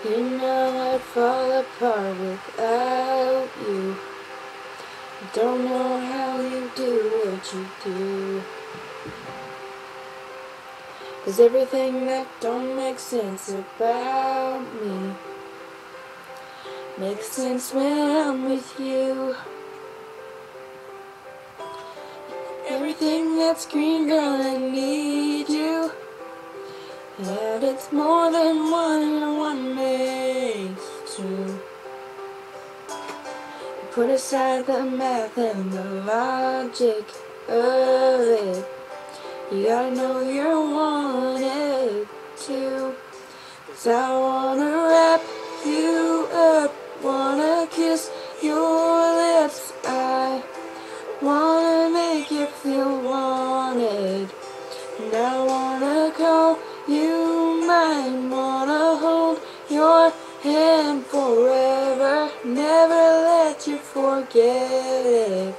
You know I'd fall apart without you. Don't know how you do what you do. 'Cause everything that don't make sense about me makes sense when I'm with you. Everything that's green, girl, I need you. And it's more than one and one makes two. Put aside the math and the logic of it. You gotta know you're wanted too. 'Cause I wanna wrap you up, wanna kiss your lips. I wanna make you feel wanted. And I wanna call you mine, wanna hold your hand forever, never let you forget it.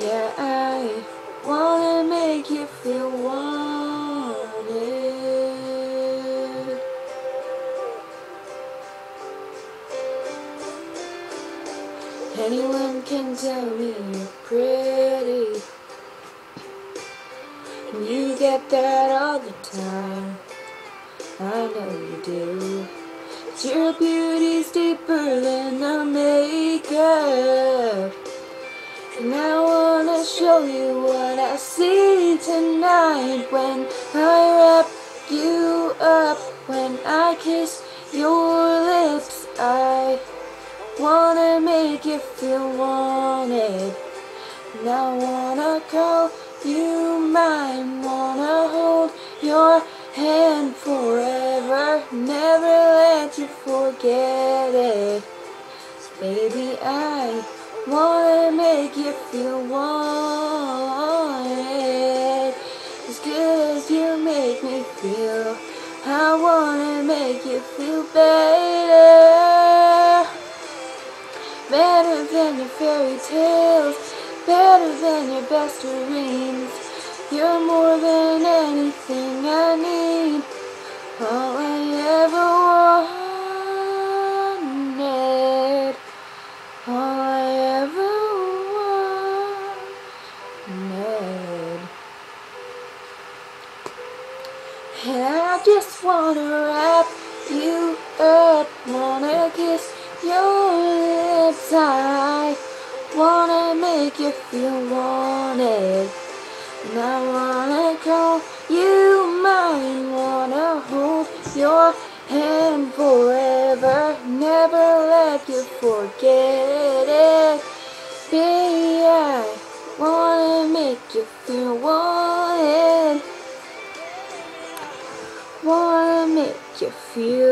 Yeah, I wanna make you feel wanted. Anyone can tell me you're pretty, and you get that all the time. I know you do. But your beauty's deeper than the makeup. And I wanna show you what I see tonight when I wrap you up, when I kiss your lips. I wanna make you feel wanted. And I wanna call you mine, wanna hold your hand forever, never let you forget it. Baby, I wanna make you feel wanted. As good as you make me feel, I wanna make you feel better. Better than your fairy tales, better than your best dreams. You're more than anything I need, all I ever wanted, all I ever wanted. And I just wanna wrap you up, wanna kiss your lips. I wanna make you feel wanted. And I wanna call you mine, wanna hold your hand forever, never let you forget it. Baby, I wanna make you feel wanted, wanna make you feel